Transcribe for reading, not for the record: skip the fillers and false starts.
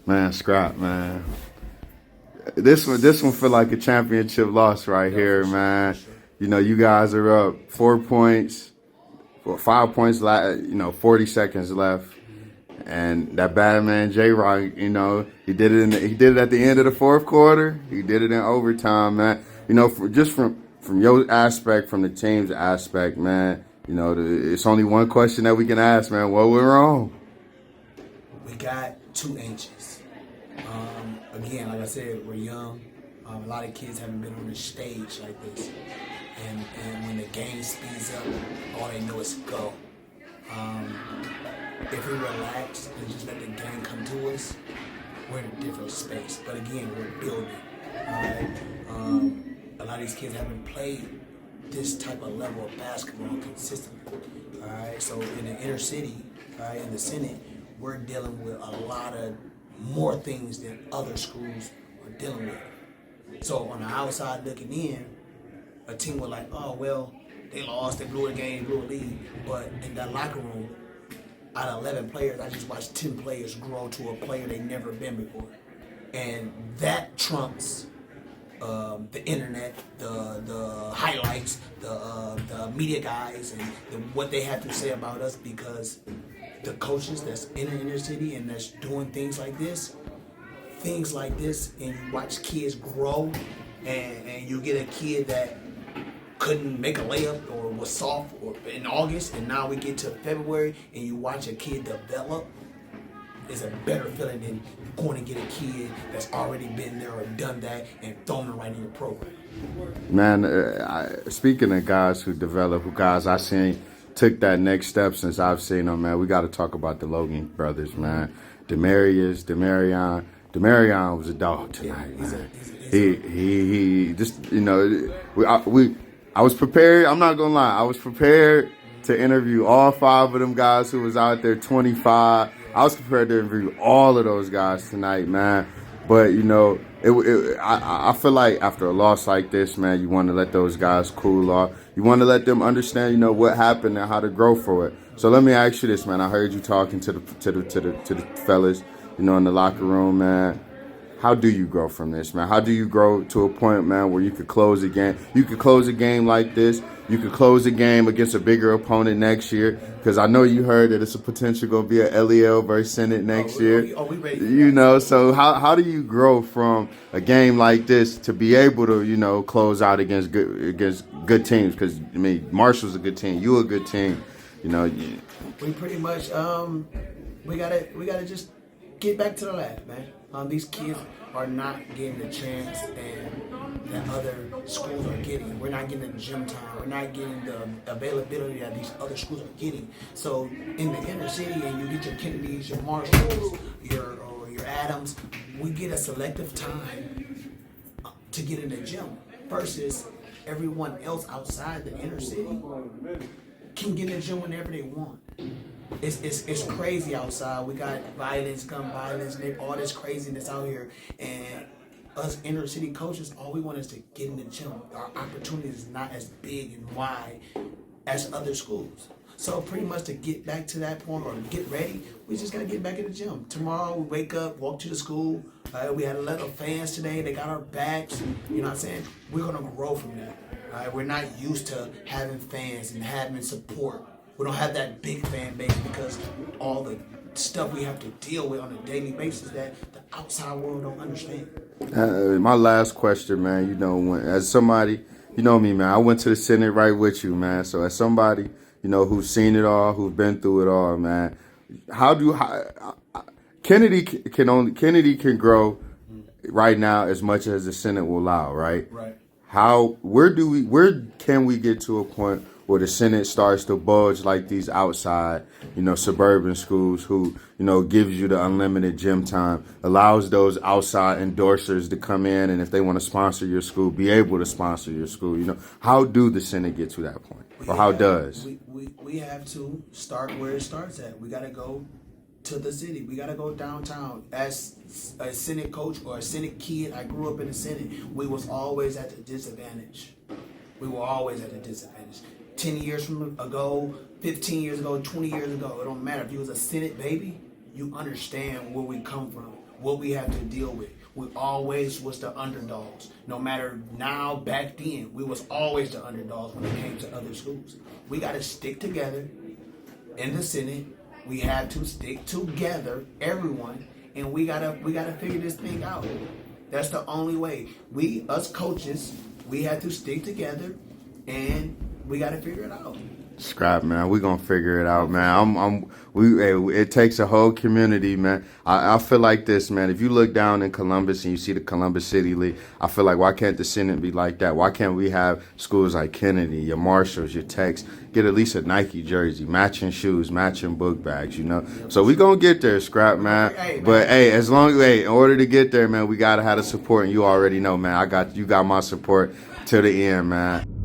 Man, scrap, man. This one feel like a championship loss right here, For man. sure. You know, you guys are up 4 points, well, 5 points, 40 seconds left. And that bad man J Rock, you know, he did it at the end of the fourth quarter. He did it in overtime, man. You know, from your aspect, from the team's aspect, man. You know, it's only one question that we can ask, man. What went wrong? We got too anxious. Again, like I said, we're young. A lot of kids haven't been on a stage like this. And when the game speeds up, all they know is go. If we relax and just let the game come to us, we're in a different space. But again, we're building. Alright? A lot of these kids haven't played this type of level of basketball consistently. Alright, so in the inner city, alright, in the Senate, we're dealing with a lot of more things than other schools are dealing with. So on the outside looking in, a team was like, oh well, they lost, they blew a game, blew a lead. But in that locker room, out of 11 players, I just watched 10 players grow to a player they've never been before. And that trumps the internet, the highlights, the media guys, and what they have to say about us, because the coaches that's in the inner city and that's doing things like this, and you watch kids grow, and you get a kid that couldn't make a layup or was soft or in August, and now we get to February and you watch a kid develop, is a better feeling than going to get a kid that's already been there or done that and thrown it right in your program. Man, speaking of guys who develop, who guys I seen took that next step since I've seen them, man, we got to talk about the Logan brothers, man. Demarion was a dog tonight, man. He just, you know, I was prepared. I'm not gonna lie. I was prepared to interview all 5 of them guys who was out there, 25. I was prepared to interview all of those guys tonight, man. But you know, I feel like after a loss like this, man, you want to let those guys cool off. You want to let them understand, you know, what happened and how to grow for it. So let me ask you this, man. I heard you talking to the fellas, you know, in the locker room, man. How do you grow from this, man? How do you grow to a point, man, where you could close a game? You could close a game like this. You could close a game against a bigger opponent next year. Because I know you heard that it's a potential going to be a LEL versus Senate next year. We ready? You know, so how do you grow from a game like this to be able to, you know, close out against good teams? Because, I mean, Marshall's a good team. You a good team. You know. We pretty much, we gotta just get back to the lab, man. These kids are not getting the chance that other schools are getting. We're not getting the gym time. We're not getting the availability that these other schools are getting. So in the inner city, and you get your Kennedys, your Marshalls, your Adams, we get a selective time to get in the gym versus everyone else outside the inner city can get in the gym whenever they want. It's crazy outside. We got violence, gun violence, and all this craziness out here. And us inner city coaches, all we want is to get in the gym. Our opportunity is not as big and wide as other schools. So pretty much to get back to that point or get ready, we just gotta get back in the gym. Tomorrow we wake up, walk to the school. We had a lot of fans today. They got our backs. You know what I'm saying? We're gonna grow from that. We're not used to having fans and having support. We don't have that big fan base because all the stuff we have to deal with on a daily basis that the outside world don't understand. My last question, man, you know, as somebody, you know me, man, I went to the Senate right with you, man. So as somebody, you know, who's seen it all, who's been through it all, man, Kennedy can grow right now as much as the Senate will allow, right? Right. Where can we get to a point where the Senate starts to bulge like these outside, you know, suburban schools who, you know, gives you the unlimited gym time, allows those outside endorsers to come in, and if they want to sponsor your school, be able to sponsor your school. You know, how do the Senate get to that point? Or how does? We have to start where it starts at. We got to go to the city. We got to go downtown. As a Senate coach or a Senate kid, I grew up in the Senate. We was always at the disadvantage. We were always at a disadvantage. 10 years from ago, 15 years ago, 20 years ago, it don't matter. If you was a Senate baby, you understand where we come from, what we have to deal with. We always was the underdogs. No matter now, back then, we was always the underdogs when it came to other schools. We got to stick together in the Senate. We have to stick together, everyone, and we gotta figure this thing out. That's the only way. We, us coaches, we have to stick together, and we gotta figure it out. Scrap, man. We're gonna figure it out, man. It takes a whole community, man. I feel like this, man. If you look down in Columbus and you see the Columbus City League, I feel like, why can't the Senate be like that? Why can't we have schools like Kennedy, your Marshalls, your Techs, get at least a Nike jersey, matching shoes, matching book bags, you know? So we gonna get there, Scrap, man. But hey, as long as, in order to get there, man, we gotta have the support, and you already know, man. You got my support till the end, man.